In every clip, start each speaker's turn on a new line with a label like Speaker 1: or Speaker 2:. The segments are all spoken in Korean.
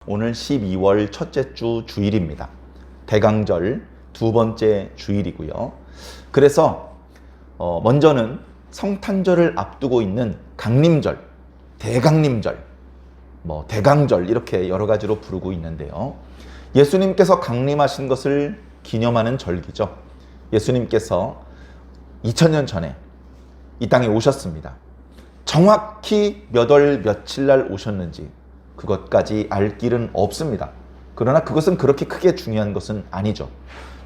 Speaker 1: 오늘 12월 첫째 주 주일입니다. 대강절 두 번째 주일이고요. 그래서 먼저는 성탄절을 앞두고 있는 강림절, 대강림절, 대강절 이렇게 여러 가지로 부르고 있는데요. 예수님께서 강림하신 것을 기념하는 절기죠. 예수님께서 2000년 전에 이 땅에 오셨습니다. 정확히 몇 월 며칠 날 오셨는지 그것까지 알 길은 없습니다. 그러나 그것은 그렇게 크게 중요한 것은 아니죠.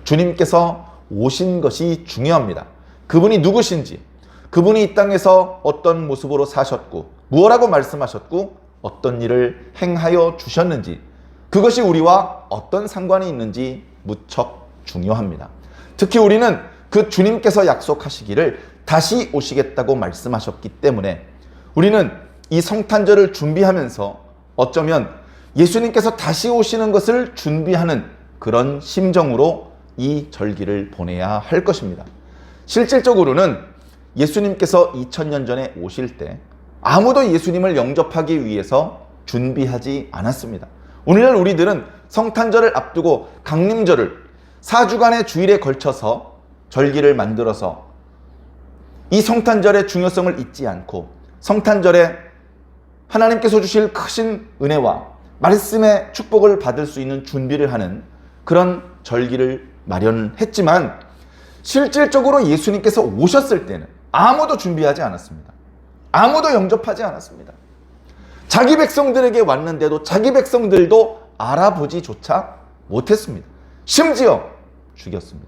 Speaker 1: 주님께서 오신 것이 중요합니다. 그분이 누구신지, 그분이 이 땅에서 어떤 모습으로 사셨고 무엇라고 말씀하셨고 어떤 일을 행하여 주셨는지, 그것이 우리와 어떤 상관이 있는지 무척 중요합니다. 특히 우리는 그 주님께서 약속하시기를 다시 오시겠다고 말씀하셨기 때문에 우리는 이 성탄절을 준비하면서 어쩌면 예수님께서 다시 오시는 것을 준비하는 그런 심정으로 이 절기를 보내야 할 것입니다. 실질적으로는 예수님께서 2000년 전에 오실 때 아무도 예수님을 영접하기 위해서 준비하지 않았습니다. 오늘날 우리들은 성탄절을 앞두고 강림절을 4주간의 주일에 걸쳐서 절기를 만들어서 이 성탄절의 중요성을 잊지 않고 성탄절에 하나님께서 주실 크신 은혜와 말씀의 축복을 받을 수 있는 준비를 하는 그런 절기를 마련했지만 실질적으로 예수님께서 오셨을 때는 아무도 준비하지 않았습니다. 아무도 영접하지 않았습니다. 자기 백성들에게 왔는데도 자기 백성들도 알아보지조차 못했습니다. 심지어 죽였습니다.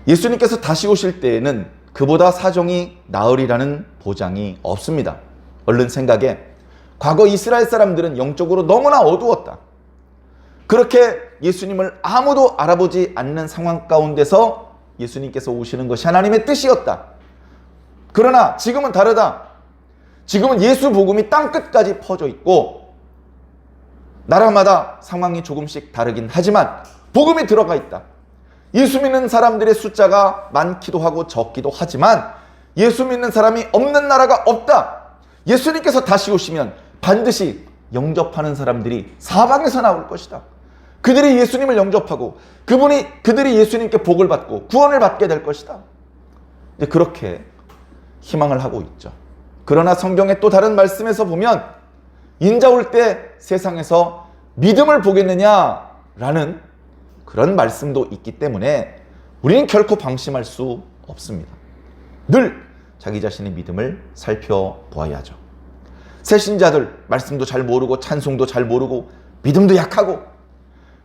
Speaker 1: 예수님께서 다시 오실 때에는 그보다 사정이 나으리라는 보장이 없습니다. 얼른 생각에 과거 이스라엘 사람들은 영적으로 너무나 어두웠다. 그렇게 예수님을 아무도 알아보지 않는 상황 가운데서 예수님께서 오시는 것이 하나님의 뜻이었다. 그러나 지금은 다르다. 지금은 예수 복음이 땅끝까지 퍼져 있고 나라마다 상황이 조금씩 다르긴 하지만 복음이 들어가 있다. 예수 믿는 사람들의 숫자가 많기도 하고 적기도 하지만 예수 믿는 사람이 없는 나라가 없다. 예수님께서 다시 오시면 반드시 영접하는 사람들이 사방에서 나올 것이다. 그들이 예수님을 영접하고 그들이 예수님께 복을 받고 구원을 받게 될 것이다. 그렇게 희망을 하고 있죠. 그러나 성경의 또 다른 말씀에서 보면 인자 올 때 세상에서 믿음을 보겠느냐라는 그런 말씀도 있기 때문에 우리는 결코 방심할 수 없습니다. 늘 자기 자신의 믿음을 살펴보아야죠. 새신자들 말씀도 잘 모르고 찬송도 잘 모르고 믿음도 약하고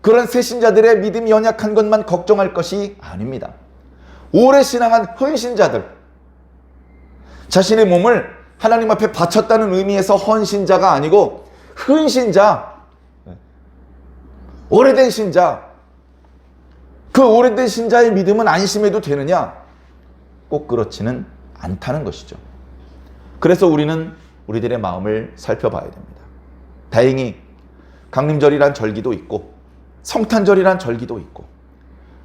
Speaker 1: 그런 새신자들의 믿음이 연약한 것만 걱정할 것이 아닙니다. 오래 신앙한 헌신자들, 자신의 몸을 하나님 앞에 바쳤다는 의미에서 헌신자가 아니고 헌신자, 오래된 신자, 그 오래된 신자의 믿음은 안심해도 되느냐? 꼭 그렇지는 않다는 것이죠. 그래서 우리는 우리들의 마음을 살펴봐야 됩니다. 다행히 강림절이란 절기도 있고 성탄절이란 절기도 있고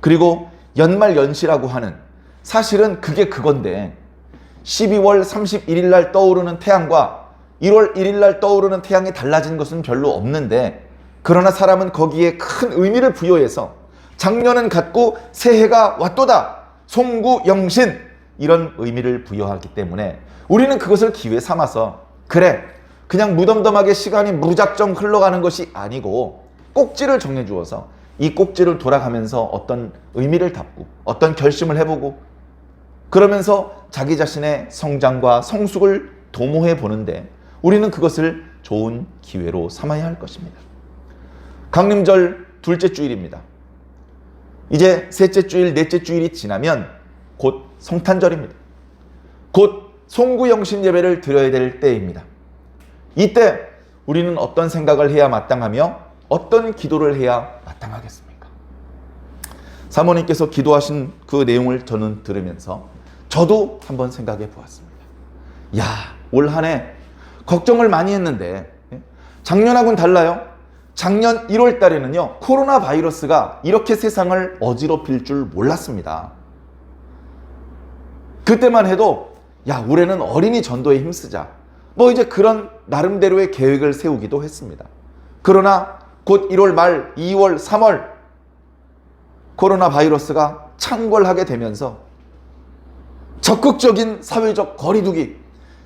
Speaker 1: 그리고 연말연시라고 하는 사실은 그게 그건데 12월 31일 날 떠오르는 태양과 1월 1일 날 떠오르는 태양이 달라진 것은 별로 없는데 그러나 사람은 거기에 큰 의미를 부여해서 작년은 같고 새해가 왔도다. 송구영신 이런 의미를 부여하기 때문에 우리는 그것을 기회 삼아서 그래 그냥 무덤덤하게 시간이 무작정 흘러가는 것이 아니고 꼭지를 정해주어서 이 꼭지를 돌아가면서 어떤 의미를 담고 어떤 결심을 해보고 그러면서 자기 자신의 성장과 성숙을 도모해 보는데 우리는 그것을 좋은 기회로 삼아야 할 것입니다. 강림절 둘째 주일입니다. 이제 셋째 주일, 넷째 주일이 지나면 곧 성탄절입니다. 곧 송구영신 예배를 드려야 될 때입니다. 이때 우리는 어떤 생각을 해야 마땅하며 어떤 기도를 해야 마땅하겠습니까? 사모님께서 기도하신 그 내용을 저는 들으면서 저도 한번 생각해 보았습니다. 야, 올 한 해 걱정을 많이 했는데 작년하고는 달라요. 작년 1월 달에는요, 코로나 바이러스가 이렇게 세상을 어지럽힐 줄 몰랐습니다. 그때만 해도 야, 올해는 어린이 전도에 힘쓰자. 뭐 이제 그런 나름대로의 계획을 세우기도 했습니다. 그러나 곧 1월 말, 2월, 3월 코로나 바이러스가 창궐하게 되면서 적극적인 사회적 거리두기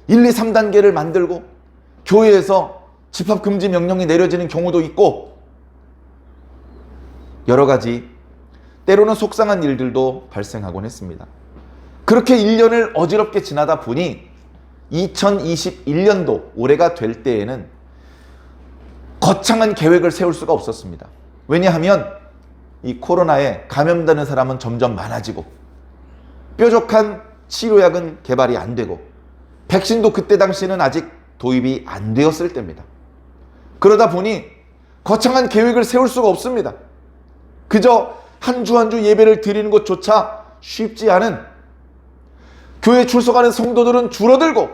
Speaker 1: 1, 2, 3단계를 만들고 교회에서 집합금지 명령이 내려지는 경우도 있고 여러 가지 때로는 속상한 일들도 발생하곤 했습니다. 그렇게 1년을 어지럽게 지나다 보니 2021년도 올해가 될 때에는 거창한 계획을 세울 수가 없었습니다. 왜냐하면 이 코로나에 감염되는 사람은 점점 많아지고 뾰족한 치료약은 개발이 안 되고 백신도 그때 당시에는 아직 도입이 안 되었을 때입니다. 그러다 보니 거창한 계획을 세울 수가 없습니다. 그저 한 주 한 주 예배를 드리는 것조차 쉽지 않은 교회 출석하는 성도들은 줄어들고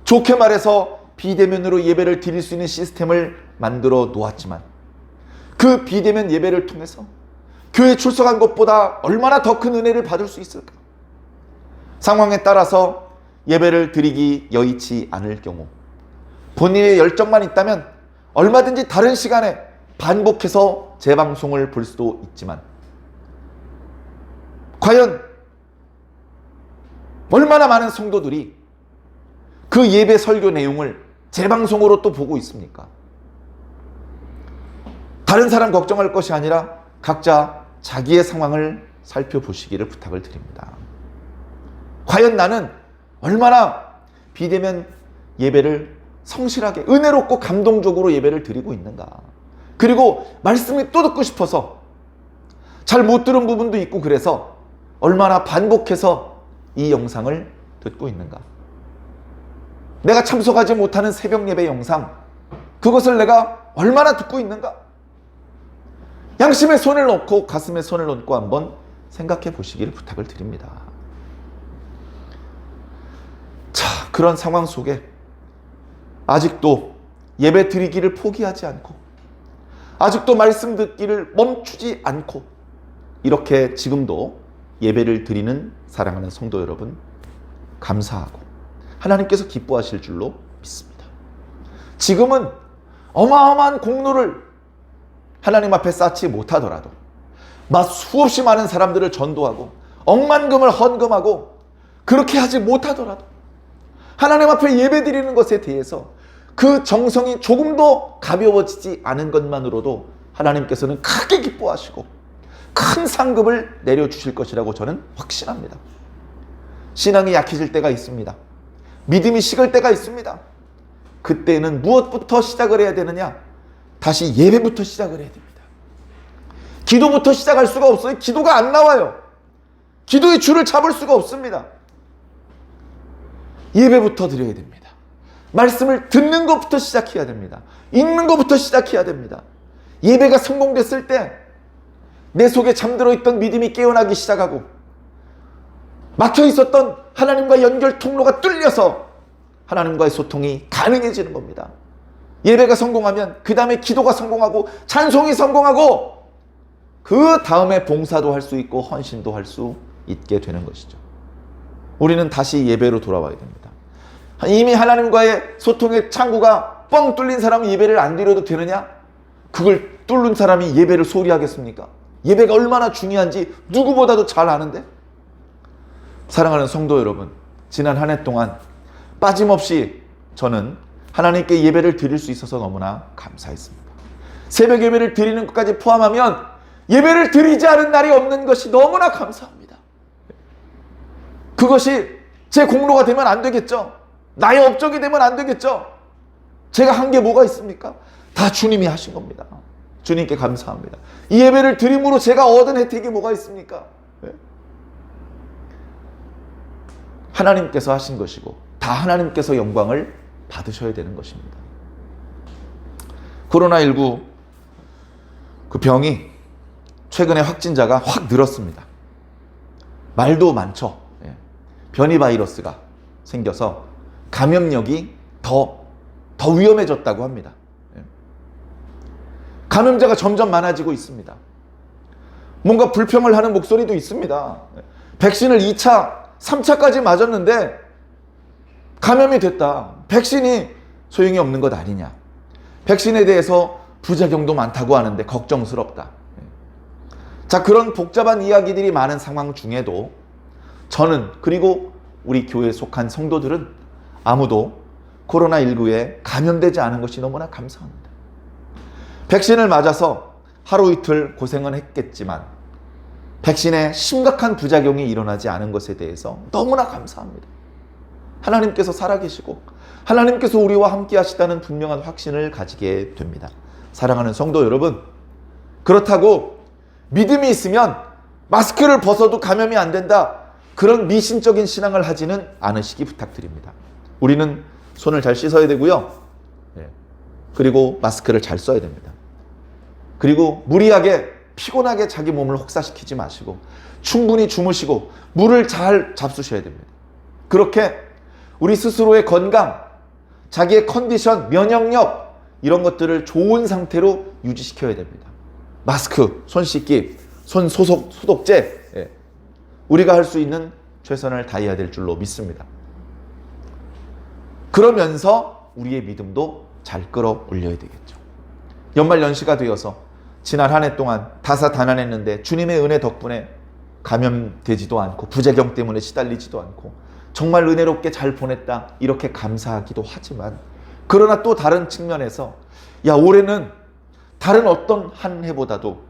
Speaker 1: 좋게 말해서 비대면으로 예배를 드릴 수 있는 시스템을 만들어 놓았지만 그 비대면 예배를 통해서 교회 출석한 것보다 얼마나 더 큰 은혜를 받을 수 있을까? 상황에 따라서 예배를 드리기 여의치 않을 경우 본인의 열정만 있다면 얼마든지 다른 시간에 반복해서 재방송을 볼 수도 있지만 과연 얼마나 많은 성도들이 그 예배 설교 내용을 재방송으로 또 보고 있습니까? 다른 사람 걱정할 것이 아니라 각자 자기의 상황을 살펴보시기를 부탁을 드립니다. 과연 나는 얼마나 비대면 예배를 성실하게 은혜롭고 감동적으로 예배를 드리고 있는가? 그리고 말씀이 또 듣고 싶어서 잘 못 들은 부분도 있고 그래서 얼마나 반복해서 이 영상을 듣고 있는가? 내가 참석하지 못하는 새벽 예배 영상 그것을 내가 얼마나 듣고 있는가? 양심에 손을 넣고 가슴에 손을 얹고 한번 생각해 보시기를 부탁을 드립니다. 자, 그런 상황 속에 아직도 예배 드리기를 포기하지 않고 아직도 말씀 듣기를 멈추지 않고 이렇게 지금도 예배를 드리는 사랑하는 성도 여러분 감사하고 하나님께서 기뻐하실 줄로 믿습니다. 지금은 어마어마한 공로를 하나님 앞에 쌓지 못하더라도 수없이 많은 사람들을 전도하고 억만금을 헌금하고 그렇게 하지 못하더라도 하나님 앞에 예배 드리는 것에 대해서 그 정성이 조금도 가벼워지지 않은 것만으로도 하나님께서는 크게 기뻐하시고 큰 상급을 내려주실 것이라고 저는 확신합니다. 신앙이 약해질 때가 있습니다. 믿음이 식을 때가 있습니다. 그때는 무엇부터 시작을 해야 되느냐? 다시 예배부터 시작을 해야 됩니다. 기도부터 시작할 수가 없어요. 기도가 안 나와요. 기도의 줄을 잡을 수가 없습니다. 예배부터 드려야 됩니다. 말씀을 듣는 것부터 시작해야 됩니다. 읽는 것부터 시작해야 됩니다. 예배가 성공됐을 때 내 속에 잠들어 있던 믿음이 깨어나기 시작하고 막혀 있었던 하나님과 연결 통로가 뚫려서 하나님과의 소통이 가능해지는 겁니다. 예배가 성공하면 그 다음에 기도가 성공하고 찬송이 성공하고 그 다음에 봉사도 할 수 있고 헌신도 할 수 있게 되는 것이죠. 우리는 다시 예배로 돌아와야 됩니다. 이미 하나님과의 소통의 창구가 뻥 뚫린 사람은 예배를 안 드려도 되느냐? 그걸 뚫는 사람이 예배를 소홀히 하겠습니까? 예배가 얼마나 중요한지 누구보다도 잘 아는데? 사랑하는 성도 여러분, 지난 한 해 동안 빠짐없이 저는 하나님께 예배를 드릴 수 있어서 너무나 감사했습니다. 새벽 예배를 드리는 것까지 포함하면 예배를 드리지 않은 날이 없는 것이 너무나 감사합니다. 그것이 제 공로가 되면 안 되겠죠? 나의 업적이 되면 안 되겠죠? 제가 한 게 뭐가 있습니까? 다 주님이 하신 겁니다. 주님께 감사합니다. 이 예배를 드림으로 제가 얻은 혜택이 뭐가 있습니까? 하나님께서 하신 것이고 다 하나님께서 영광을 받으셔야 되는 것입니다. 코로나19 그 병이 최근에 확진자가 확 늘었습니다. 말도 많죠. 변이 바이러스가 생겨서 감염력이 더 위험해졌다고 합니다. 감염자가 점점 많아지고 있습니다. 뭔가 불평을 하는 목소리도 있습니다. 백신을 2차, 3차까지 맞았는데 감염이 됐다. 백신이 소용이 없는 것 아니냐. 백신에 대해서 부작용도 많다고 하는데 걱정스럽다. 자, 그런 복잡한 이야기들이 많은 상황 중에도 저는, 그리고 우리 교회에 속한 성도들은 아무도 코로나19에 감염되지 않은 것이 너무나 감사합니다. 백신을 맞아서 하루 이틀 고생은 했겠지만 백신에 심각한 부작용이 일어나지 않은 것에 대해서 너무나 감사합니다. 하나님께서 살아계시고 하나님께서 우리와 함께 하시다는 분명한 확신을 가지게 됩니다. 사랑하는 성도 여러분, 그렇다고 믿음이 있으면 마스크를 벗어도 감염이 안 된다, 그런 미신적인 신앙을 하지는 않으시기 부탁드립니다. 우리는 손을 잘 씻어야 되고요. 그리고 마스크를 잘 써야 됩니다. 그리고 무리하게 피곤하게 자기 몸을 혹사시키지 마시고 충분히 주무시고 물을 잘 잡수셔야 됩니다. 그렇게 우리 스스로의 건강, 자기의 컨디션, 면역력, 이런 것들을 좋은 상태로 유지시켜야 됩니다. 마스크, 손 씻기, 손 소독제, 우리가 할 수 있는 최선을 다해야 될 줄로 믿습니다. 그러면서 우리의 믿음도 잘 끌어올려야 되겠죠. 연말 연시가 되어서 지난 한 해 동안 다사다난했는데 주님의 은혜 덕분에 감염되지도 않고 부작용 때문에 시달리지도 않고 정말 은혜롭게 잘 보냈다, 이렇게 감사하기도 하지만, 그러나 또 다른 측면에서 올해는 다른 어떤 한 해보다도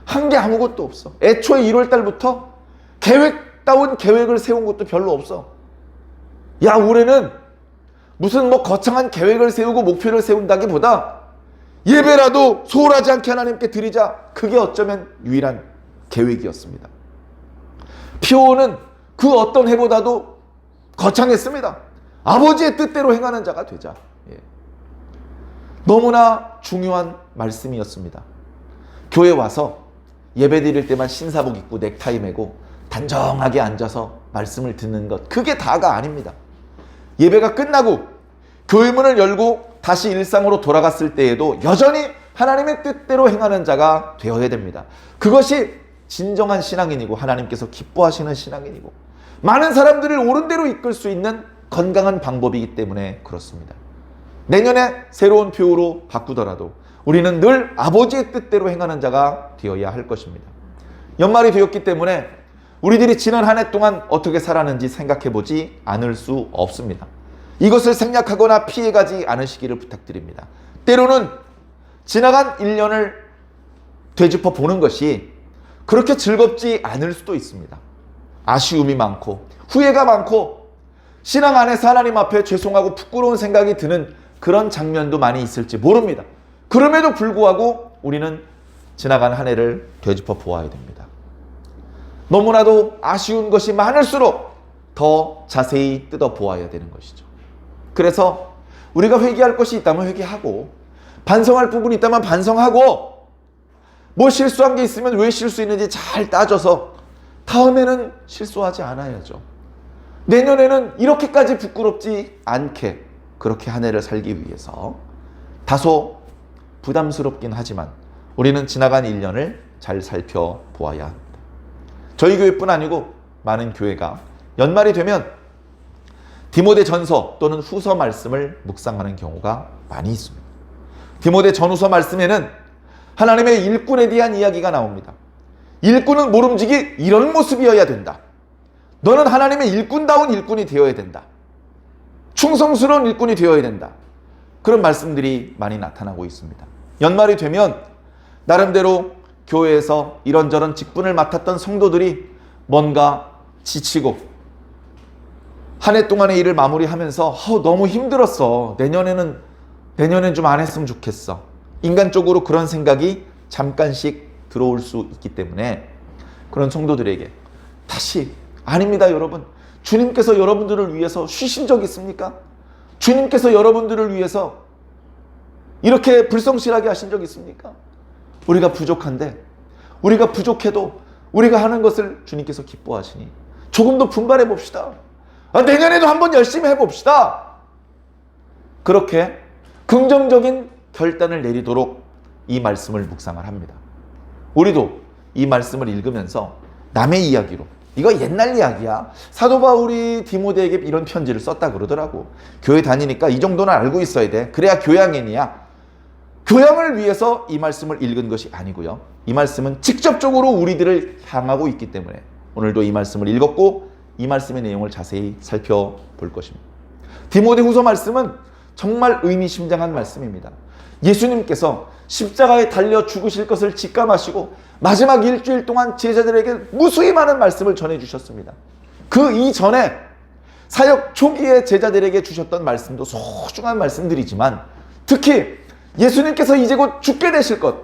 Speaker 1: 한 게 아무것도 없어. 애초에 1월 달부터 계획다운 계획을 세운 것도 별로 없어. 올해는 무슨 거창한 계획을 세우고 목표를 세운다기보다 예배라도 소홀하지 않게 하나님께 드리자, 그게 어쩌면 유일한 계획이었습니다. 표는 그 어떤 해보다도 거창했습니다. 아버지의 뜻대로 행하는 자가 되자. 너무나 중요한 말씀이었습니다. 교회 와서 예배 드릴 때만 신사복 입고 넥타이 매고 단정하게 앉아서 말씀을 듣는 것, 그게 다가 아닙니다. 예배가 끝나고 교회문을 열고 다시 일상으로 돌아갔을 때에도 여전히 하나님의 뜻대로 행하는 자가 되어야 됩니다. 그것이 진정한 신앙인이고 하나님께서 기뻐하시는 신앙인이고 많은 사람들을 옳은 대로 이끌 수 있는 건강한 방법이기 때문에 그렇습니다. 내년에 새로운 표로 바꾸더라도 우리는 늘 아버지의 뜻대로 행하는 자가 되어야 할 것입니다. 연말이 되었기 때문에 우리들이 지난 한 해 동안 어떻게 살았는지 생각해보지 않을 수 없습니다. 이것을 생략하거나 피해가지 않으시기를 부탁드립니다. 때로는 지나간 1년을 되짚어 보는 것이 그렇게 즐겁지 않을 수도 있습니다. 아쉬움이 많고 후회가 많고 신앙 안에서 하나님 앞에 죄송하고 부끄러운 생각이 드는 그런 장면도 많이 있을지 모릅니다. 그럼에도 불구하고 우리는 지나간 한 해를 되짚어 보아야 됩니다. 너무나도 아쉬운 것이 많을수록 더 자세히 뜯어 보아야 되는 것이죠. 그래서 우리가 회개할 것이 있다면 회개하고 반성할 부분이 있다면 반성하고 뭐 실수한 게 있으면 왜 실수했는지 잘 따져서 다음에는 실수하지 않아야죠. 내년에는 이렇게까지 부끄럽지 않게 그렇게 한 해를 살기 위해서 다소 부담스럽긴 하지만 우리는 지나간 1년을 잘 살펴보아야 합니다. 저희 교회뿐 아니고 많은 교회가 연말이 되면 디모데 전서 또는 후서 말씀을 묵상하는 경우가 많이 있습니다. 디모데 전후서 말씀에는 하나님의 일꾼에 대한 이야기가 나옵니다. 일꾼은 모름지기 이런 모습이어야 된다. 너는 하나님의 일꾼다운 일꾼이 되어야 된다. 충성스러운 일꾼이 되어야 된다. 그런 말씀들이 많이 나타나고 있습니다. 연말이 되면 나름대로 교회에서 이런저런 직분을 맡았던 성도들이 뭔가 지치고 한 해 동안의 일을 마무리하면서 너무 힘들었어. 내년엔 좀 안 했으면 좋겠어. 인간적으로 그런 생각이 잠깐씩 들어올 수 있기 때문에 그런 성도들에게 다시, 아닙니다 여러분. 주님께서 여러분들을 위해서 쉬신 적 있습니까? 주님께서 여러분들을 위해서 이렇게 불성실하게 하신 적 있습니까? 우리가 부족한데, 우리가 부족해도 우리가 하는 것을 주님께서 기뻐하시니 조금 더 분발해 봅시다. 내년에도 한번 열심히 해봅시다. 그렇게 긍정적인 결단을 내리도록 이 말씀을 묵상을 합니다. 우리도 이 말씀을 읽으면서 남의 이야기로, 이거 옛날 이야기야. 사도 바울이 디모데에게 이런 편지를 썼다 그러더라고. 교회 다니니까 이 정도는 알고 있어야 돼. 그래야 교양인이야. 교양을 위해서 이 말씀을 읽은 것이 아니고요. 이 말씀은 직접적으로 우리들을 향하고 있기 때문에 오늘도 이 말씀을 읽었고 이 말씀의 내용을 자세히 살펴볼 것입니다. 디모데 후서 말씀은 정말 의미심장한 말씀입니다. 예수님께서 십자가에 달려 죽으실 것을 직감하시고 마지막 일주일 동안 제자들에게 무수히 많은 말씀을 전해주셨습니다. 그 이전에 사역 초기에 제자들에게 주셨던 말씀도 소중한 말씀들이지만 특히 예수님께서 이제 곧 죽게 되실 것,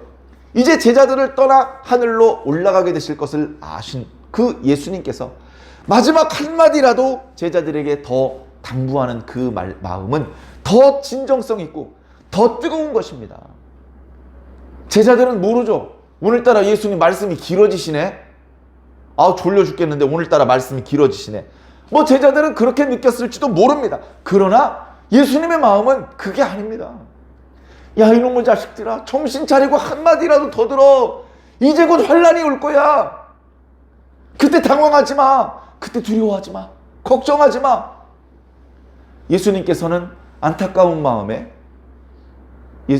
Speaker 1: 이제 제자들을 떠나 하늘로 올라가게 되실 것을 아신 그 예수님께서 마지막 한마디라도 제자들에게 더 당부하는 그 마음은 더 진정성 있고 더 뜨거운 것입니다. 제자들은 모르죠. 오늘따라 예수님 말씀이 길어지시네. 졸려 죽겠는데 오늘따라 말씀이 길어지시네. 뭐 제자들은 그렇게 느꼈을지도 모릅니다. 그러나 예수님의 마음은 그게 아닙니다. 야, 이놈의 자식들아, 정신 차리고 한마디라도 더 들어. 이제 곧 환란이 올 거야. 그때 당황하지 마. 그때 두려워하지 마. 걱정하지 마. 예수님께서는 안타까운 마음에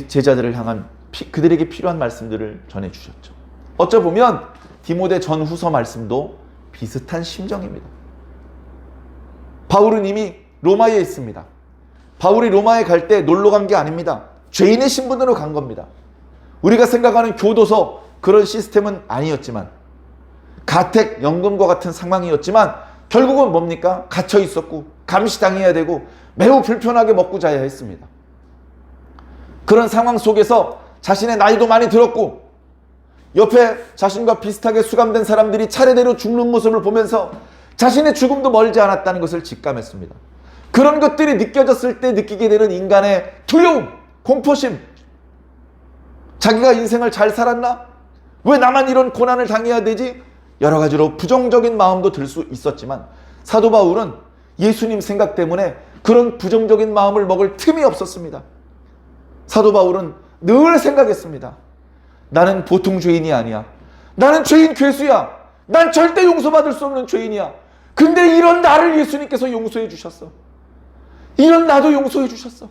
Speaker 1: 제자들을 향한 그들에게 필요한 말씀들을 전해주셨죠. 어쩌보면 디모데 전후서 말씀도 비슷한 심정입니다. 바울은 이미 로마에 있습니다. 바울이 로마에 갈 때 놀러 간 게 아닙니다. 죄인의 신분으로 간 겁니다. 우리가 생각하는 교도소 그런 시스템은 아니었지만 가택, 연금과 같은 상황이었지만 결국은 뭡니까? 갇혀 있었고 감시당해야 되고 매우 불편하게 먹고 자야 했습니다. 그런 상황 속에서 자신의 나이도 많이 들었고 옆에 자신과 비슷하게 수감된 사람들이 차례대로 죽는 모습을 보면서 자신의 죽음도 멀지 않았다는 것을 직감했습니다. 그런 것들이 느껴졌을 때 느끼게 되는 인간의 두려움, 공포심, 자기가 인생을 잘 살았나? 왜 나만 이런 고난을 당해야 되지? 여러 가지로 부정적인 마음도 들 수 있었지만 사도 바울은 예수님 생각 때문에 그런 부정적인 마음을 먹을 틈이 없었습니다. 사도 바울은 늘 생각했습니다. 나는 보통 죄인이 아니야. 나는 죄인 괴수야. 난 절대 용서받을 수 없는 죄인이야. 근데 이런 나를 예수님께서 용서해 주셨어. 이런 나도 용서해 주셨어.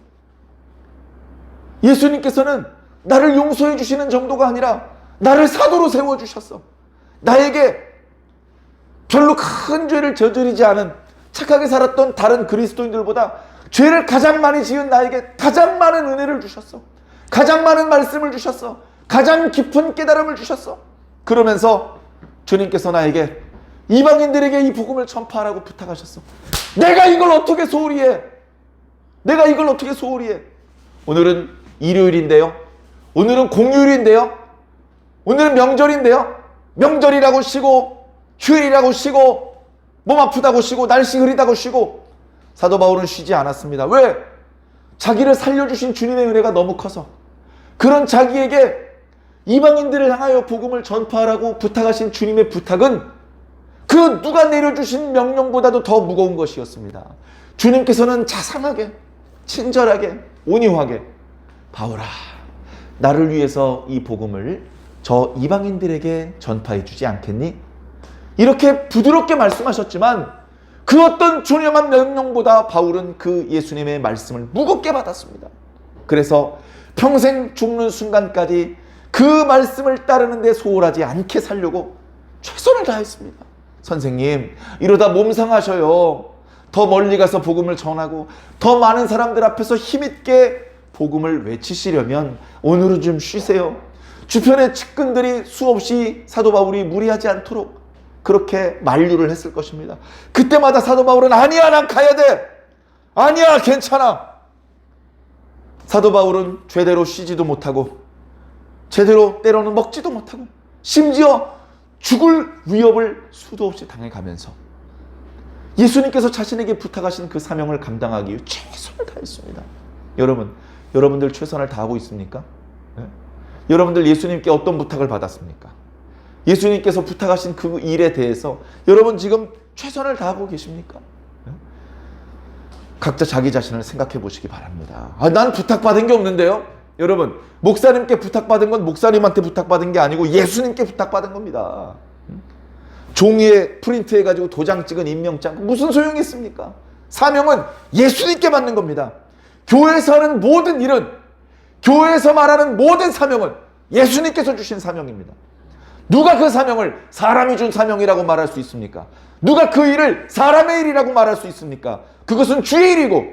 Speaker 1: 예수님께서는 나를 용서해 주시는 정도가 아니라 나를 사도로 세워주셨어. 나에게 별로 큰 죄를 저지르지 않은 착하게 살았던 다른 그리스도인들보다 죄를 가장 많이 지은 나에게 가장 많은 은혜를 주셨어. 가장 많은 말씀을 주셨어. 가장 깊은 깨달음을 주셨어. 그러면서 주님께서 나에게 이방인들에게 이 복음을 전파하라고 부탁하셨어. 내가 이걸 어떻게 소홀히 해? 내가 이걸 어떻게 소홀히 해? 오늘은 일요일인데요. 오늘은 공휴일인데요. 오늘은 명절인데요. 명절이라고 쉬고 휴일이라고 쉬고 몸 아프다고 쉬고 날씨 흐리다고 쉬고 사도 바울은 쉬지 않았습니다. 왜? 자기를 살려주신 주님의 은혜가 너무 커서 그런 자기에게 이방인들을 향하여 복음을 전파하라고 부탁하신 주님의 부탁은 그 누가 내려주신 명령보다도 더 무거운 것이었습니다. 주님께서는 자상하게 친절하게 온유하게 바울아 나를 위해서 이 복음을 저 이방인들에게 전파해 주지 않겠니? 이렇게 부드럽게 말씀하셨지만 그 어떤 존엄한 명령보다 바울은 그 예수님의 말씀을 무겁게 받았습니다. 그래서 평생 죽는 순간까지 그 말씀을 따르는 데 소홀하지 않게 살려고 최선을 다했습니다. 선생님 이러다 몸 상하셔요. 더 멀리 가서 복음을 전하고 더 많은 사람들 앞에서 힘있게 복음을 외치시려면 오늘은 좀 쉬세요. 주변의 측근들이 수없이 사도 바울이 무리하지 않도록 그렇게 만류를 했을 것입니다. 그때마다 사도 바울은 아니야 난 가야 돼. 아니야 괜찮아. 사도 바울은 제대로 쉬지도 못하고 제대로 때로는 먹지도 못하고 심지어 죽을 위협을 수도 없이 당해가면서 예수님께서 자신에게 부탁하신 그 사명을 감당하기 위해 최선을 다했습니다. 여러분들 최선을 다하고 있습니까? 네? 여러분들 예수님께 어떤 부탁을 받았습니까? 예수님께서 부탁하신 그 일에 대해서 여러분 지금 최선을 다하고 계십니까? 네? 각자 자기 자신을 생각해 보시기 바랍니다. 난 부탁받은 게 없는데요? 여러분 목사님께 부탁받은 건 목사님한테 부탁받은 게 아니고 예수님께 부탁받은 겁니다. 종이에 프린트해가지고 도장 찍은 임명장 무슨 소용이 있습니까? 사명은 예수님께 받는 겁니다. 교회에서 하는 모든 일은, 교회에서 말하는 모든 사명은 예수님께서 주신 사명입니다. 누가 그 사명을 사람이 준 사명이라고 말할 수 있습니까? 누가 그 일을 사람의 일이라고 말할 수 있습니까? 그것은 주의 일이고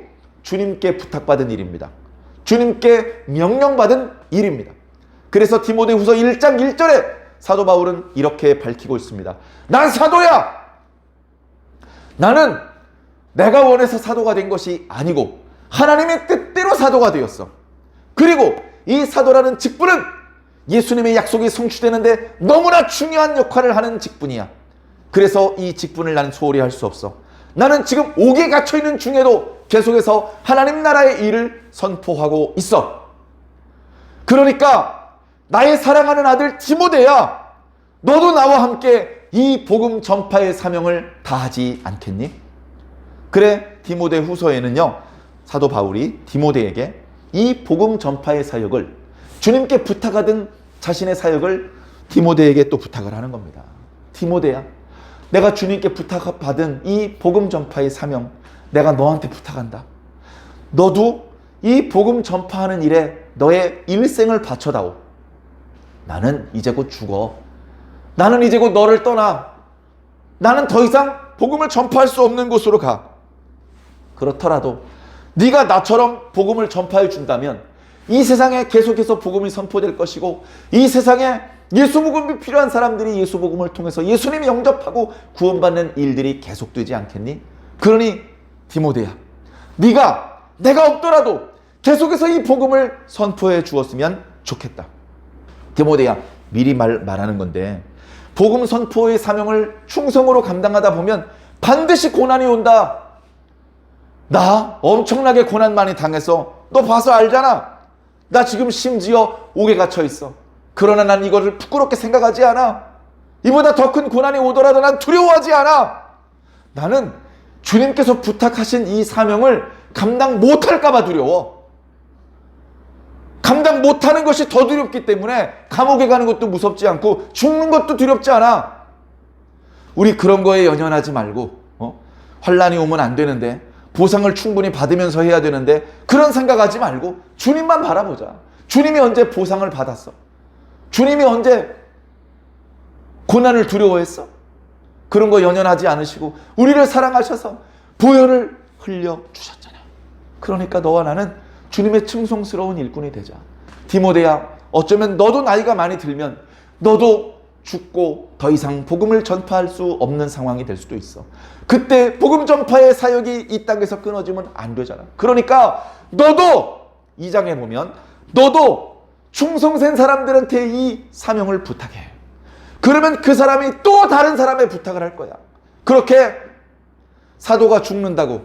Speaker 1: 주님께 부탁받은 일입니다. 주님께 명령받은 일입니다. 그래서 디모데후서 1장 1절에 사도 바울은 이렇게 밝히고 있습니다. 난 사도야! 나는 내가 원해서 사도가 된 것이 아니고 하나님의 뜻대로 사도가 되었어. 그리고 이 사도라는 직분은 예수님의 약속이 성취되는데 너무나 중요한 역할을 하는 직분이야. 그래서 이 직분을 나는 소홀히 할 수 없어. 나는 지금 옥에 갇혀있는 중에도 계속해서 하나님 나라의 일을 선포하고 있어. 그러니까 나의 사랑하는 아들 디모데야, 너도 나와 함께 이 복음 전파의 사명을 다하지 않겠니? 그래, 디모데 후서에는요, 사도 바울이 디모데에게 이 복음 전파의 사역을, 주님께 부탁하던 자신의 사역을 디모데에게 또 부탁을 하는 겁니다. 디모데야, 내가 주님께 부탁받은 이 복음 전파의 사명, 내가 너한테 부탁한다. 너도 이 복음 전파하는 일에 너의 일생을 바쳐다오. 나는 이제 곧 죽어. 나는 이제 곧 너를 떠나. 나는 더 이상 복음을 전파할 수 없는 곳으로 가. 그렇더라도 네가 나처럼 복음을 전파해 준다면 이 세상에 계속해서 복음이 선포될 것이고, 이 세상에 예수 복음이 필요한 사람들이 예수 복음을 통해서 예수님이 영접하고 구원받는 일들이 계속되지 않겠니? 그러니 디모데야, 네가 내가 없더라도 계속해서 이 복음을 선포해 주었으면 좋겠다. 디모데야, 미리 말하는 건데, 복음 선포의 사명을 충성으로 감당하다 보면 반드시 고난이 온다. 나 엄청나게 고난 많이 당해서 너 봐서 알잖아. 나 지금 심지어 옥에 갇혀 있어. 그러나 난 이거를 부끄럽게 생각하지 않아. 이보다 더 큰 고난이 오더라도 난 두려워하지 않아. 나는 주님께서 부탁하신 이 사명을 감당 못할까 봐 두려워. 감당 못하는 것이 더 두렵기 때문에 감옥에 가는 것도 무섭지 않고 죽는 것도 두렵지 않아. 우리 그런 거에 연연하지 말고, 환난이 오면 안 되는데, 보상을 충분히 받으면서 해야 되는데, 그런 생각하지 말고 주님만 바라보자. 주님이 언제 보상을 받았어? 주님이 언제 고난을 두려워했어? 그런 거 연연하지 않으시고 우리를 사랑하셔서 보혈을 흘려주셨잖아요. 그러니까 너와 나는 주님의 충성스러운 일꾼이 되자. 디모데야, 어쩌면 너도 나이가 많이 들면 너도 죽고 더 이상 복음을 전파할 수 없는 상황이 될 수도 있어. 그때 복음 전파의 사역이 이 땅에서 끊어지면 안 되잖아. 그러니까 너도, 이 장에 보면 너도 충성된 사람들한테 이 사명을 부탁해. 그러면 그 사람이 또 다른 사람의 부탁을 할 거야. 그렇게 사도가 죽는다고,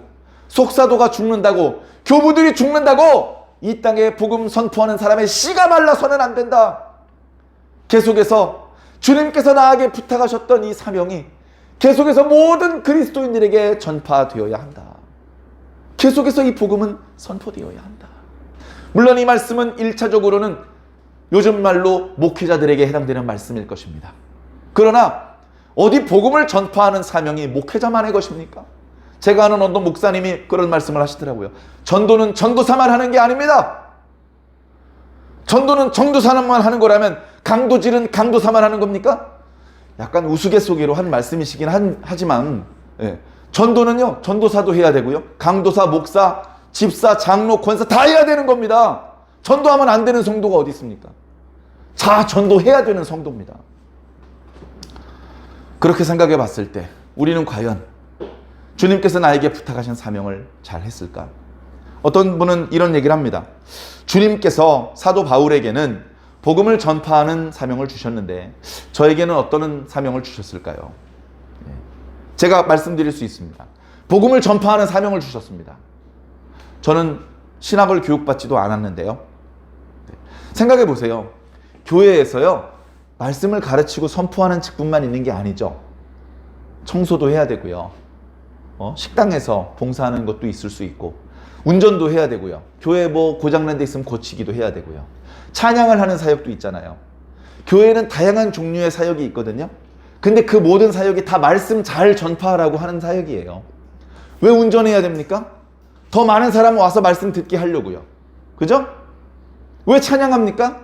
Speaker 1: 속사도가 죽는다고, 교부들이 죽는다고 이 땅에 복음 선포하는 사람의 씨가 말라서는 안 된다. 계속해서 주님께서 나에게 부탁하셨던 이 사명이 계속해서 모든 그리스도인들에게 전파되어야 한다. 계속해서 이 복음은 선포되어야 한다. 물론 이 말씀은 1차적으로는 요즘 말로 목회자들에게 해당되는 말씀일 것입니다. 그러나 어디 복음을 전파하는 사명이 목회자만의 것입니까? 제가 아는 어떤 목사님이 그런 말씀을 하시더라고요. 전도는 전도사만 하는 게 아닙니다. 전도는 전도사만 하는 거라면 강도질은 강도사만 하는 겁니까? 약간 우스갯소리로 한 말씀이시긴 하지만, 전도는요, 전도사도 해야 되고요, 강도사, 목사, 집사, 장로, 권사 다 해야 되는 겁니다. 전도하면 안 되는 성도가 어디 있습니까? 다 전도해야 되는 성도입니다. 그렇게 생각해 봤을 때 우리는 과연 주님께서 나에게 부탁하신 사명을 잘 했을까? 어떤 분은 이런 얘기를 합니다. 주님께서 사도 바울에게는 복음을 전파하는 사명을 주셨는데 저에게는 어떤 사명을 주셨을까요? 제가 말씀드릴 수 있습니다. 복음을 전파하는 사명을 주셨습니다. 저는 신학을 교육받지도 않았는데요. 생각해 보세요. 교회에서요, 말씀을 가르치고 선포하는 직분만 있는 게 아니죠. 청소도 해야 되고요. 식당에서 봉사하는 것도 있을 수 있고, 운전도 해야 되고요. 교회 뭐 고장난 데 있으면 고치기도 해야 되고요. 찬양을 하는 사역도 있잖아요. 교회에는 다양한 종류의 사역이 있거든요. 근데 그 모든 사역이 다 말씀 잘 전파하라고 하는 사역이에요. 왜 운전해야 됩니까? 더 많은 사람 와서 말씀 듣게 하려고요. 그죠? 왜 찬양합니까?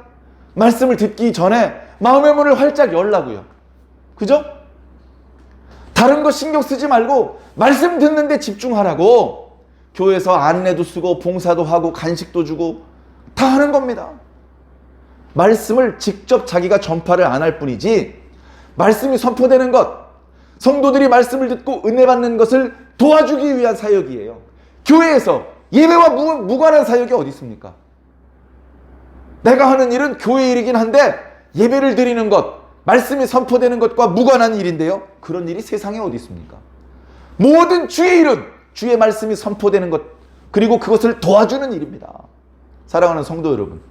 Speaker 1: 말씀을 듣기 전에 마음의 문을 활짝 열라고요. 그죠? 다른 거 신경 쓰지 말고 말씀 듣는 데 집중하라고. 교회에서 안내도 쓰고 봉사도 하고 간식도 주고 다 하는 겁니다. 말씀을 직접 자기가 전파를 안 할 뿐이지, 말씀이 선포되는 것, 성도들이 말씀을 듣고 은혜 받는 것을 도와주기 위한 사역이에요. 교회에서 예배와 무관한 사역이 어디 있습니까? 내가 하는 일은 교회 일이긴 한데 예배를 드리는 것, 말씀이 선포되는 것과 무관한 일인데요. 그런 일이 세상에 어디 있습니까? 모든 주의 일은 주의 말씀이 선포되는 것, 그리고 그것을 도와주는 일입니다. 사랑하는 성도 여러분,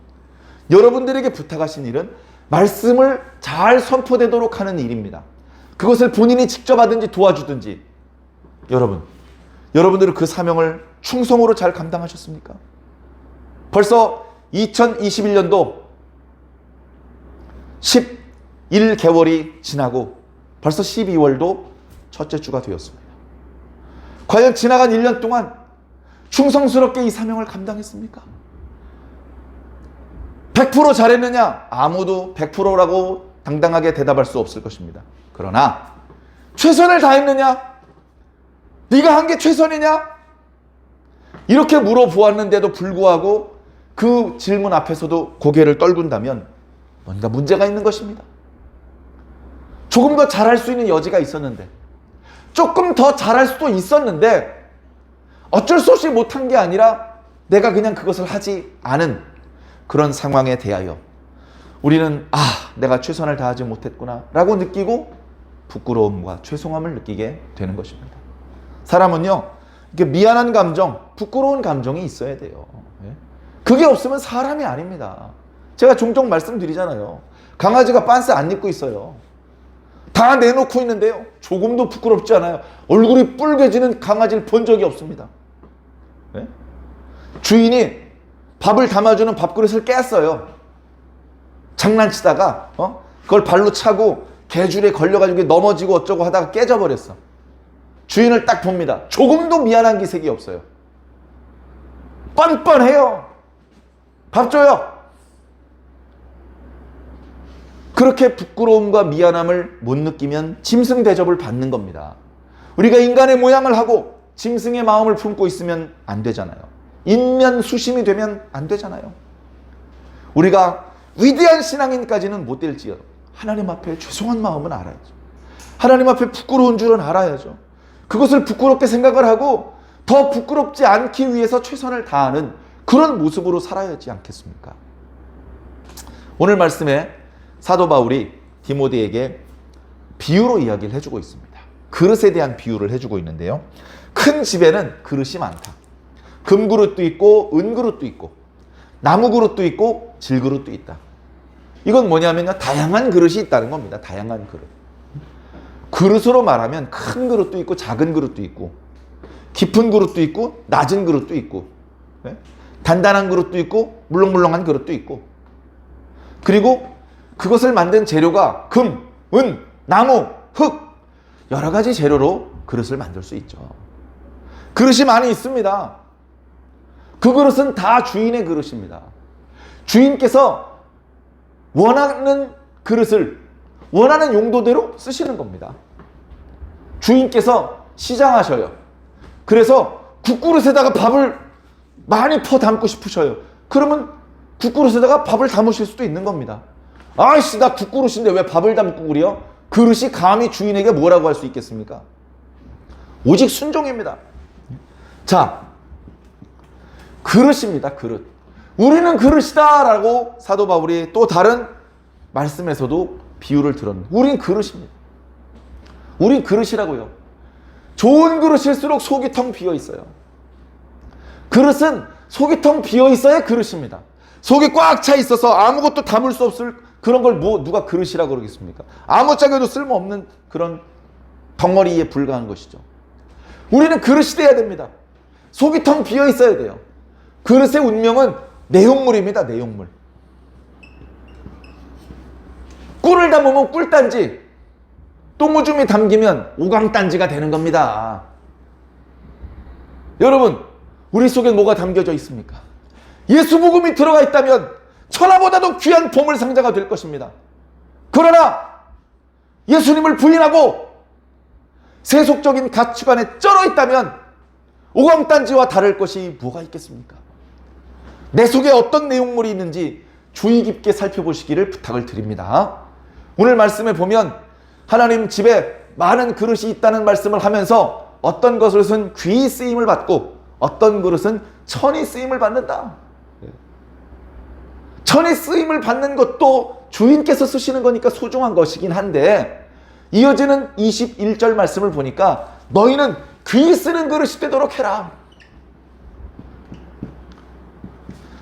Speaker 1: 여러분들에게 부탁하신 일은 말씀을 잘 선포되도록 하는 일입니다. 그것을 본인이 직접 하든지 도와주든지, 여러분들은 그 사명을 충성으로 잘 감당하셨습니까? 벌써 2021년도 11개월이 지나고 벌써 12월도 첫째 주가 되었습니다. 과연 지나간 1년 동안 충성스럽게 이 사명을 감당했습니까? 100% 잘했느냐? 아무도 100%라고 당당하게 대답할 수 없을 것입니다. 그러나 최선을 다했느냐? 네가 한 게 최선이냐? 이렇게 물어보았는데도 불구하고 그 질문 앞에서도 고개를 떨군다면 뭔가 문제가 있는 것입니다. 조금 더 잘할 수 있는 여지가 있었는데, 조금 더 잘할 수도 있었는데 어쩔 수 없이 못한 게 아니라 내가 그냥 그것을 하지 않은 그런 상황에 대하여 우리는 내가 최선을 다하지 못했구나 라고 느끼고 부끄러움과 죄송함을 느끼게 되는 것입니다. 사람은요, 이렇게 미안한 감정, 부끄러운 감정이 있어야 돼요. 그게 없으면 사람이 아닙니다. 제가 종종 말씀드리잖아요. 강아지가 빤스 안 입고 있어요. 다 내놓고 있는데요, 조금도 부끄럽지 않아요. 얼굴이 뿔개지는 강아지를 본 적이 없습니다. 주인이 밥을 담아주는 밥그릇을 깼어요. 장난치다가 그걸 발로 차고 개줄에 걸려가지고 넘어지고 어쩌고 하다가 깨져버렸어. 주인을 딱 봅니다. 조금도 미안한 기색이 없어요. 뻔뻔해요. 밥 줘요. 그렇게 부끄러움과 미안함을 못 느끼면 짐승 대접을 받는 겁니다. 우리가 인간의 모양을 하고 짐승의 마음을 품고 있으면 안 되잖아요. 인면수심이 되면 안 되잖아요. 우리가 위대한 신앙인까지는 못 될지어도 하나님 앞에 죄송한 마음은 알아야죠. 하나님 앞에 부끄러운 줄은 알아야죠. 그것을 부끄럽게 생각을 하고 더 부끄럽지 않기 위해서 최선을 다하는 그런 모습으로 살아야 하지 않겠습니까? 오늘 말씀에 사도 바울이 디모데에게 비유로 이야기를 해주고 있습니다. 그릇에 대한 비유를 해주고 있는데요. 큰 집에는 그릇이 많다. 금그릇도 있고 은그릇도 있고 나무그릇도 있고 질그릇도 있다. 이건 뭐냐면요, 다양한 그릇이 있다는 겁니다. 다양한 그릇. 그릇으로 말하면 큰 그릇도 있고 작은 그릇도 있고 깊은 그릇도 있고 낮은 그릇도 있고 단단한 그릇도 있고 물렁물렁한 그릇도 있고, 그리고 그것을 만든 재료가 금, 은, 나무, 흙, 여러 가지 재료로 그릇을 만들 수 있죠. 그릇이 많이 있습니다. 그 그릇은 다 주인의 그릇입니다. 주인께서 원하는 그릇을 원하는 용도대로 쓰시는 겁니다. 주인께서 시장하셔요. 그래서 국그릇에다가 밥을 많이 퍼 담고 싶으셔요. 그러면 국그릇에다가 밥을 담으실 수도 있는 겁니다. 아이씨, 나 국그릇인데 왜 밥을 담고 그래요? 그릇이 감히 주인에게 뭐라고 할 수 있겠습니까? 오직 순종입니다. 자, 그릇입니다. 그릇. 우리는 그릇이다 라고 사도 바울이 또 다른 말씀에서도 비유를 들었는데, 우린 그릇입니다. 우린 그릇이라고요. 좋은 그릇일수록 속이 텅 비어 있어요. 그릇은 속이 텅 비어 있어야 그릇입니다. 속이 꽉 차 있어서 아무것도 담을 수 없을 그런 걸 누가 그릇이라고 그러겠습니까? 아무짝에도 쓸모없는 그런 덩어리에 불과한 것이죠. 우리는 그릇이 돼야 됩니다. 속이 텅 비어 있어야 돼요. 그릇의 운명은 내용물입니다. 내용물. 꿀을 담으면 꿀단지, 똥오줌이 담기면 오광단지가 되는 겁니다. 여러분, 우리 속에 뭐가 담겨져 있습니까? 예수 복음이 들어가 있다면 천하보다도 귀한 보물상자가 될 것입니다. 그러나 예수님을 부인하고 세속적인 가치관에 쩔어 있다면 오광단지와 다를 것이 뭐가 있겠습니까? 내 속에 어떤 내용물이 있는지 주의 깊게 살펴보시기를 부탁을 드립니다. 오늘 말씀에 보면 하나님 집에 많은 그릇이 있다는 말씀을 하면서 어떤 것은 귀히 쓰임을 받고 어떤 그릇은 천히 쓰임을 받는다. 천히 쓰임을 받는 것도 주인께서 쓰시는 거니까 소중한 것이긴 한데, 이어지는 21절 말씀을 보니까 너희는 귀히 쓰는 그릇이 되도록 해라.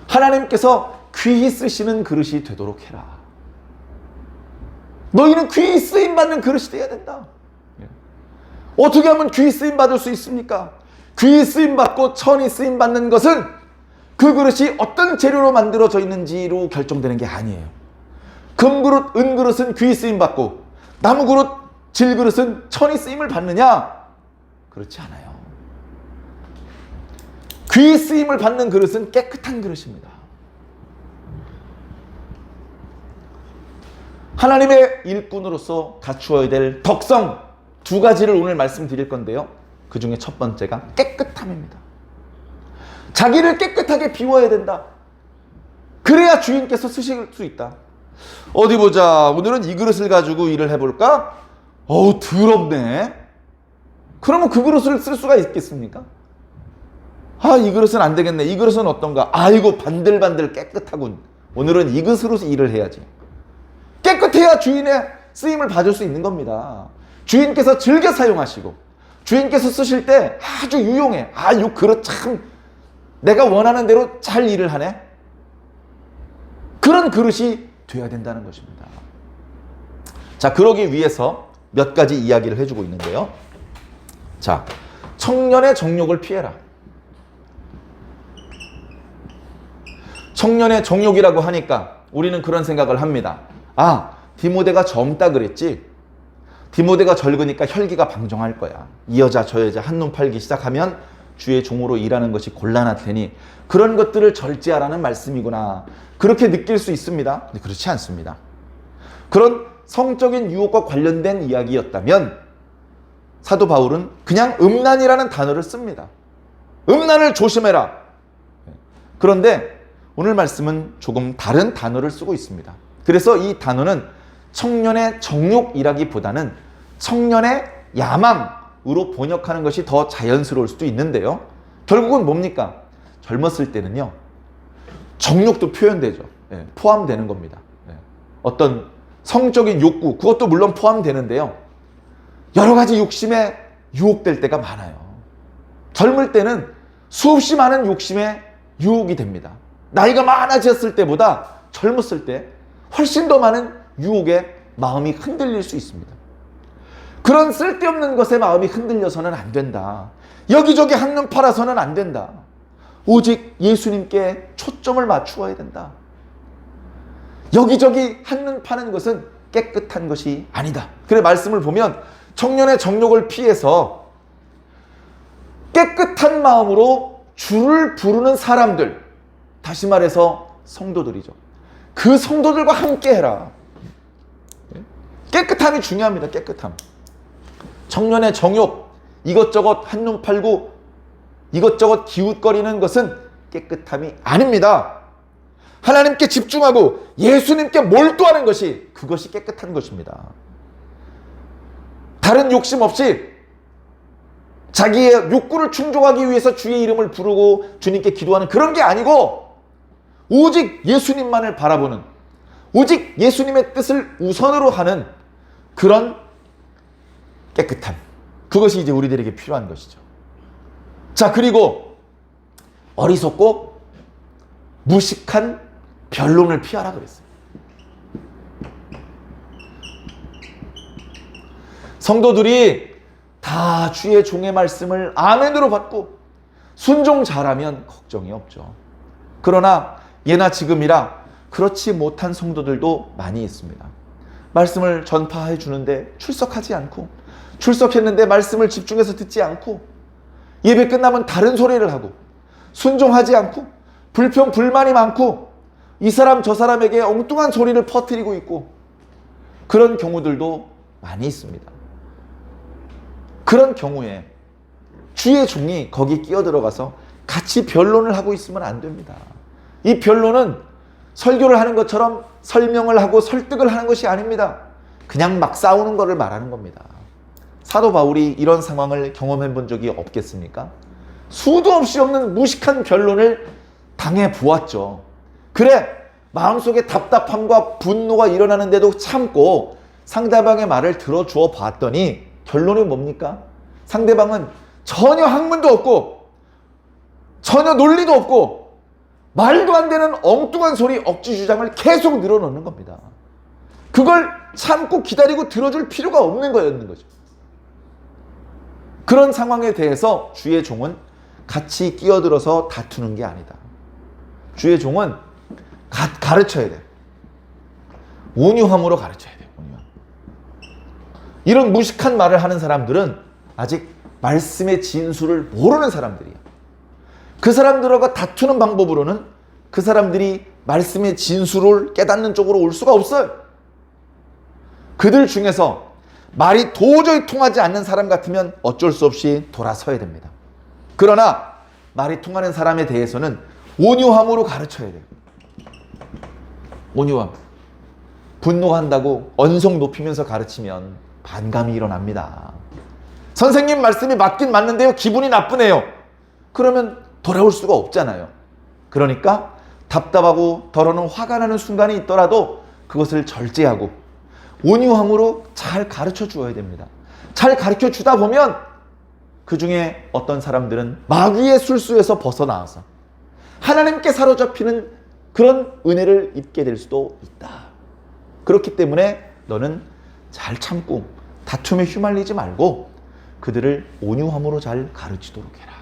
Speaker 1: 하나님께서 귀히 쓰시는 그릇이 되도록 해라. 너희는 귀히 쓰임 받는 그릇이 되어야 된다. 어떻게 하면 귀히 쓰임 받을 수 있습니까? 귀히 쓰임 받고 천히 쓰임 받는 것은 그 그릇이 어떤 재료로 만들어져 있는지로 결정되는 게 아니에요. 금그릇, 은그릇은 귀히 쓰임 받고 나무그릇, 질그릇은 천히 쓰임을 받느냐? 그렇지 않아요. 귀히 쓰임을 받는 그릇은 깨끗한 그릇입니다. 하나님의 일꾼으로서 갖추어야 될 덕성 두 가지를 오늘 말씀드릴 건데요. 그 중에 첫 번째가 깨끗함입니다. 자기를 깨끗하게 비워야 된다. 그래야 주인께서 쓰실 수 있다. 어디 보자. 오늘은 이 그릇을 가지고 일을 해볼까? 어우, 더럽네. 그러면 그 그릇을 쓸 수가 있겠습니까? 아, 이 그릇은 안 되겠네. 이 그릇은 어떤가? 아이고, 반들반들 깨끗하군. 오늘은 이 그릇으로 일을 해야지. 깨끗해야 주인의 쓰임을 받을 수 있는 겁니다. 주인께서 즐겨 사용하시고 주인께서 쓰실 때 아주 유용해. 아, 이 그릇 참 내가 원하는 대로 잘 일을 하네. 그런 그릇이 돼야 된다는 것입니다. 자, 그러기 위해서 몇 가지 이야기를 해주고 있는데요. 자, 청년의 정욕을 피해라. 청년의 정욕이라고 하니까 우리는 그런 생각을 합니다. 아, 디모데가 젊다 그랬지? 디모데가 젊으니까 혈기가 방정할 거야. 이 여자 저 여자 한눈 팔기 시작하면 주의 종으로 일하는 것이 곤란할 테니 그런 것들을 절제하라는 말씀이구나. 그렇게 느낄 수 있습니다. 근데 그렇지 않습니다. 그런 성적인 유혹과 관련된 이야기였다면 사도 바울은 그냥 음란이라는 단어를 씁니다. 음란을 조심해라. 그런데 오늘 말씀은 조금 다른 단어를 쓰고 있습니다. 그래서 이 단어는 청년의 정욕이라기보다는 청년의 야망으로 번역하는 것이 더 자연스러울 수도 있는데요. 결국은 뭡니까? 젊었을 때는요, 정욕도 표현되죠. 포함되는 겁니다. 어떤 성적인 욕구, 그것도 물론 포함되는데요. 여러 가지 욕심에 유혹될 때가 많아요. 젊을 때는 수없이 많은 욕심에 유혹이 됩니다. 나이가 많아졌을 때보다 젊었을 때 훨씬 더 많은 유혹에 마음이 흔들릴 수 있습니다. 그런 쓸데없는 것에 마음이 흔들려서는 안 된다. 여기저기 한눈 팔아서는 안 된다. 오직 예수님께 초점을 맞추어야 된다. 여기저기 한눈 파는 것은 깨끗한 것이 아니다. 그래, 말씀을 보면 청년의 정욕을 피해서 깨끗한 마음으로 주를 부르는 사람들, 다시 말해서 성도들이죠. 그 성도들과 함께 해라. 깨끗함이 중요합니다. 깨끗함. 청년의 정욕, 이것저것 한눈 팔고 이것저것 기웃거리는 것은 깨끗함이 아닙니다. 하나님께 집중하고 예수님께 몰두하는 것이, 그것이 깨끗한 것입니다. 다른 욕심 없이 자기의 욕구를 충족하기 위해서 주의 이름을 부르고 주님께 기도하는 그런 게 아니고 오직 예수님만을 바라보는, 오직 예수님의 뜻을 우선으로 하는 그런 깨끗함, 그것이 이제 우리들에게 필요한 것이죠. 자, 그리고 어리석고 무식한 변론을 피하라 그랬어요. 성도들이 다 주의 종의 말씀을 아멘으로 받고 순종 잘하면 걱정이 없죠. 그러나 예나 지금이라 그렇지 못한 성도들도 많이 있습니다. 말씀을 전파해 주는데 출석하지 않고, 출석했는데 말씀을 집중해서 듣지 않고, 예배 끝나면 다른 소리를 하고, 순종하지 않고, 불평 불만이 많고, 이 사람 저 사람에게 엉뚱한 소리를 퍼뜨리고 있고, 그런 경우들도 많이 있습니다. 그런 경우에 주의 종이 거기 끼어들어가서 같이 변론을 하고 있으면 안 됩니다. 이 변론은 설교를 하는 것처럼 설명을 하고 설득을 하는 것이 아닙니다. 그냥 막 싸우는 것을 말하는 겁니다. 사도 바울이 이런 상황을 경험해 본 적이 없겠습니까? 수도 없이 없는 무식한 변론을 당해 보았죠. 그래, 마음속에 답답함과 분노가 일어나는데도 참고 상대방의 말을 들어주어 봤더니 결론이 뭡니까? 상대방은 전혀 학문도 없고 전혀 논리도 없고 말도 안 되는 엉뚱한 소리, 억지 주장을 계속 늘어놓는 겁니다. 그걸 참고 기다리고 들어줄 필요가 없는 거였는 거죠. 그런 상황에 대해서 주의 종은 같이 끼어들어서 다투는 게 아니다. 주의 종은 가르쳐야 돼요. 온유함으로 가르쳐야 돼요. 온유함. 이런 무식한 말을 하는 사람들은 아직 말씀의 진수를 모르는 사람들이에요. 그 사람들과 다투는 방법으로는 그 사람들이 말씀의 진수를 깨닫는 쪽으로 올 수가 없어요. 그들 중에서 말이 도저히 통하지 않는 사람 같으면 어쩔 수 없이 돌아서야 됩니다. 그러나 말이 통하는 사람에 대해서는 온유함으로 가르쳐야 돼요. 온유함. 분노한다고 언성 높이면서 가르치면 반감이 일어납니다. 선생님 말씀이 맞긴 맞는데요, 기분이 나쁘네요. 그러면 돌아올 수가 없잖아요. 그러니까 답답하고 더러는 화가 나는 순간이 있더라도 그것을 절제하고 온유함으로 잘 가르쳐 주어야 됩니다. 잘 가르쳐 주다 보면 그 중에 어떤 사람들은 마귀의 술수에서 벗어나와서 하나님께 사로잡히는 그런 은혜를 입게 될 수도 있다. 그렇기 때문에 너는 잘 참고 다툼에 휘말리지 말고 그들을 온유함으로 잘 가르치도록 해라.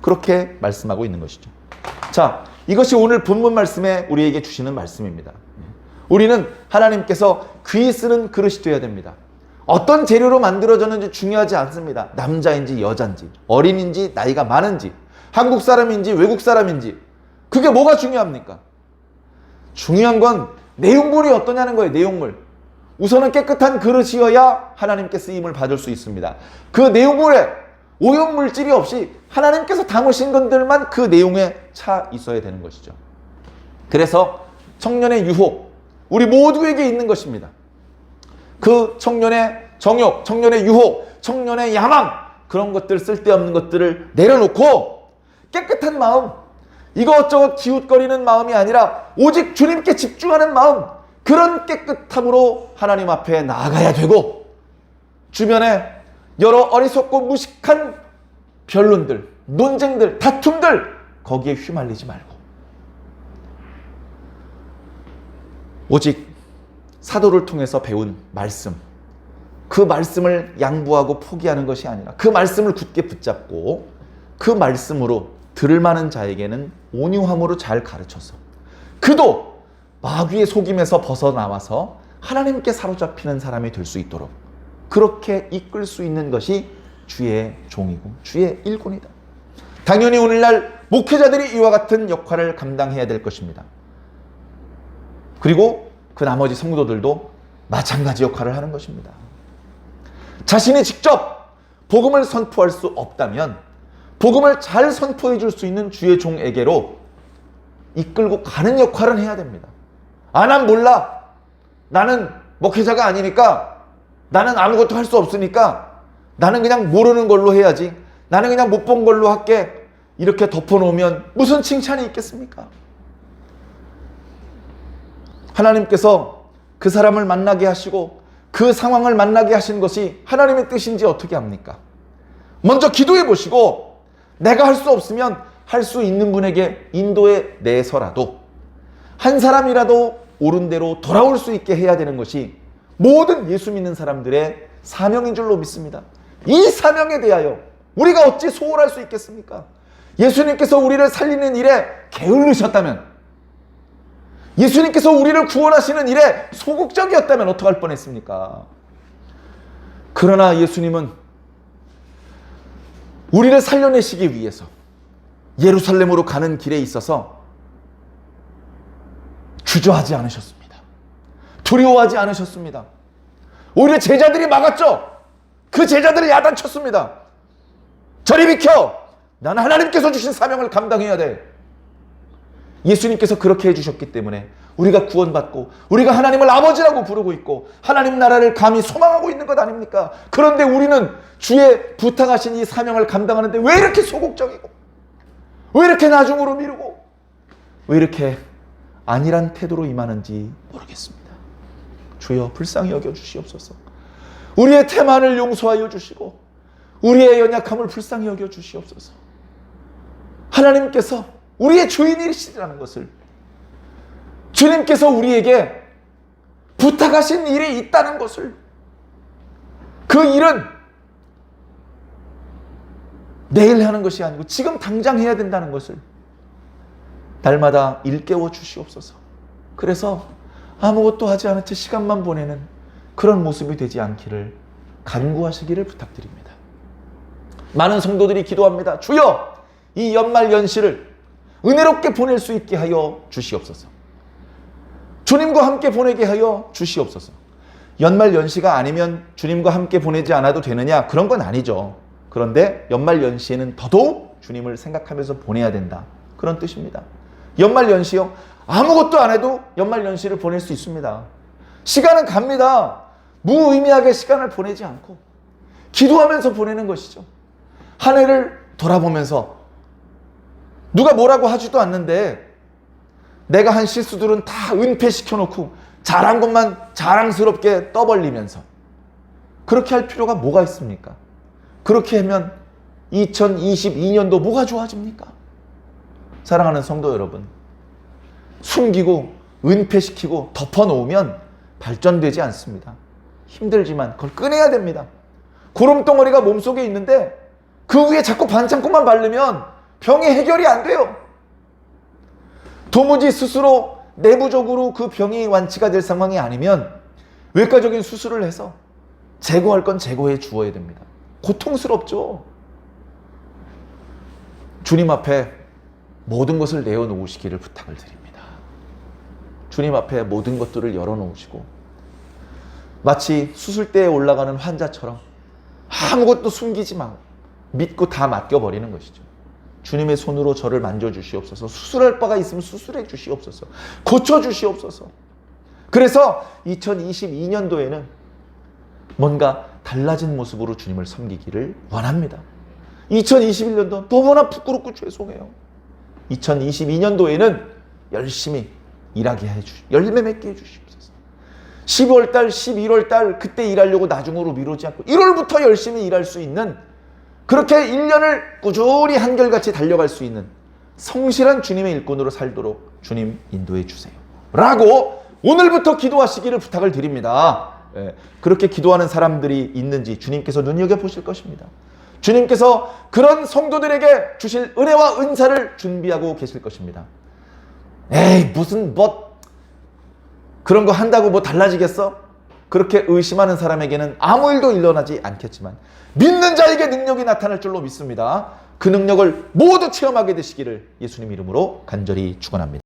Speaker 1: 그렇게 말씀하고 있는 것이죠. 자, 이것이 오늘 본문 말씀에 우리에게 주시는 말씀입니다. 우리는 하나님께서 귀 쓰는 그릇이 되어야 됩니다. 어떤 재료로 만들어졌는지 중요하지 않습니다. 남자인지 여자인지 어린인지 나이가 많은지 한국 사람인지 외국 사람인지 그게 뭐가 중요합니까? 중요한 건 내용물이 어떠냐는 거예요. 내용물. 우선은 깨끗한 그릇이어야 하나님께 쓰임을 받을 수 있습니다. 그 내용물에 오염물질이 없이 하나님께서 담으신 것들만 그 내용에 차 있어야 되는 것이죠. 그래서 청년의 유혹, 우리 모두에게 있는 것입니다. 그 청년의 정욕, 청년의 유혹, 청년의 야망, 그런 것들, 쓸데없는 것들을 내려놓고 깨끗한 마음, 이것저것 기웃거리는 마음이 아니라 오직 주님께 집중하는 마음, 그런 깨끗함으로 하나님 앞에 나아가야 되고, 주변에 여러 어리석고 무식한 변론들, 논쟁들, 다툼들, 거기에 휘말리지 말고 오직 사도를 통해서 배운 말씀, 그 말씀을 양보하고 포기하는 것이 아니라 그 말씀을 굳게 붙잡고 그 말씀으로 들을 만한 자에게는 온유함으로 잘 가르쳐서 그도 마귀의 속임에서 벗어나와서 하나님께 사로잡히는 사람이 될 수 있도록 그렇게 이끌 수 있는 것이 주의 종이고 주의 일꾼이다. 당연히 오늘날 목회자들이 이와 같은 역할을 감당해야 될 것입니다. 그리고 그 나머지 성도들도 마찬가지 역할을 하는 것입니다. 자신이 직접 복음을 선포할 수 없다면 복음을 잘 선포해 줄 수 있는 주의 종에게로 이끌고 가는 역할은 해야 됩니다. 아, 난 몰라. 나는 목회자가 아니니까, 나는 아무것도 할 수 없으니까, 나는 그냥 모르는 걸로 해야지, 나는 그냥 못 본 걸로 할게, 이렇게 덮어놓으면 무슨 칭찬이 있겠습니까? 하나님께서 그 사람을 만나게 하시고 그 상황을 만나게 하신 것이 하나님의 뜻인지 어떻게 합니까? 먼저 기도해 보시고 내가 할 수 없으면 할 수 있는 분에게 인도해 내서라도 한 사람이라도 옳은 대로 돌아올 수 있게 해야 되는 것이 모든 예수 믿는 사람들의 사명인 줄로 믿습니다. 이 사명에 대하여 우리가 어찌 소홀할 수 있겠습니까? 예수님께서 우리를 살리는 일에 게을르셨다면, 예수님께서 우리를 구원하시는 일에 소극적이었다면 어떡할 뻔했습니까? 그러나 예수님은 우리를 살려내시기 위해서 예루살렘으로 가는 길에 있어서 주저하지 않으셨습니다. 두려워하지 않으셨습니다. 오히려 제자들이 막았죠. 그 제자들을 야단쳤습니다. 저리 비켜! 나는 하나님께서 주신 사명을 감당해야 돼. 예수님께서 그렇게 해주셨기 때문에 우리가 구원받고 우리가 하나님을 아버지라고 부르고 있고 하나님 나라를 감히 소망하고 있는 것 아닙니까? 그런데 우리는 주의 부탁하신 이 사명을 감당하는데 왜 이렇게 소극적이고 왜 이렇게 나중으로 미루고 왜 이렇게 안일한 태도로 임하는지 모르겠습니다. 주여 불쌍히 여겨주시옵소서. 우리의 태만을 용서하여 주시고 우리의 연약함을 불쌍히 여겨주시옵소서. 하나님께서 우리의 주인이시라는 것을, 주님께서 우리에게 부탁하신 일이 있다는 것을, 그 일은 내일 하는 것이 아니고 지금 당장 해야 된다는 것을 날마다 일깨워 주시옵소서. 그래서 아무것도 하지 않은 채 시간만 보내는 그런 모습이 되지 않기를 간구하시기를 부탁드립니다. 많은 성도들이 기도합니다. 주여, 이 연말 연시를 은혜롭게 보낼 수 있게 하여 주시옵소서. 주님과 함께 보내게 하여 주시옵소서. 연말 연시가 아니면 주님과 함께 보내지 않아도 되느냐? 그런 건 아니죠. 그런데 연말 연시에는 더더욱 주님을 생각하면서 보내야 된다. 그런 뜻입니다. 연말 연시요? 아무것도 안 해도 연말 연시를 보낼 수 있습니다. 시간은 갑니다. 무의미하게 시간을 보내지 않고 기도하면서 보내는 것이죠. 한 해를 돌아보면서 누가 뭐라고 하지도 않는데 내가 한 실수들은 다 은폐시켜놓고 잘한 것만 자랑스럽게 떠벌리면서 그렇게 할 필요가 뭐가 있습니까? 그렇게 하면 2022년도 뭐가 좋아집니까? 사랑하는 성도 여러분, 숨기고 은폐시키고 덮어놓으면 발전되지 않습니다. 힘들지만 그걸 꺼내야 됩니다. 구름덩어리가 몸속에 있는데 그 위에 자꾸 반창고만 바르면 병이 해결이 안 돼요. 도무지 스스로 내부적으로 그 병이 완치가 될 상황이 아니면 외과적인 수술을 해서 제거할 건 제거해 주어야 됩니다. 고통스럽죠. 주님 앞에 모든 것을 내어놓으시기를 부탁을 드립니다. 주님 앞에 모든 것들을 열어놓으시고 마치 수술대에 올라가는 환자처럼 아무것도 숨기지 마 믿고 다 맡겨버리는 것이죠. 주님의 손으로 저를 만져주시옵소서. 수술할 바가 있으면 수술해 주시옵소서. 고쳐주시옵소서. 그래서 2022년도에는 뭔가 달라진 모습으로 주님을 섬기기를 원합니다. 2021년도 너무나 부끄럽고 죄송해요. 2022년도에는 열심히 일하게 해주시고 열매 맺게 해주시옵소서. 12월달, 11월달 그때 일하려고 나중으로 미루지 않고 1월부터 열심히 일할 수 있는, 그렇게 1년을 꾸준히 한결같이 달려갈 수 있는 성실한 주님의 일꾼으로 살도록 주님 인도해 주세요 라고 오늘부터 기도하시기를 부탁을 드립니다. 그렇게 기도하는 사람들이 있는지 주님께서 눈여겨보실 것입니다. 주님께서 그런 성도들에게 주실 은혜와 은사를 준비하고 계실 것입니다. 에이 무슨 그런 거 한다고 뭐 달라지겠어? 그렇게 의심하는 사람에게는 아무 일도 일어나지 않겠지만 믿는 자에게 능력이 나타날 줄로 믿습니다. 그 능력을 모두 체험하게 되시기를 예수님 이름으로 간절히 축원합니다.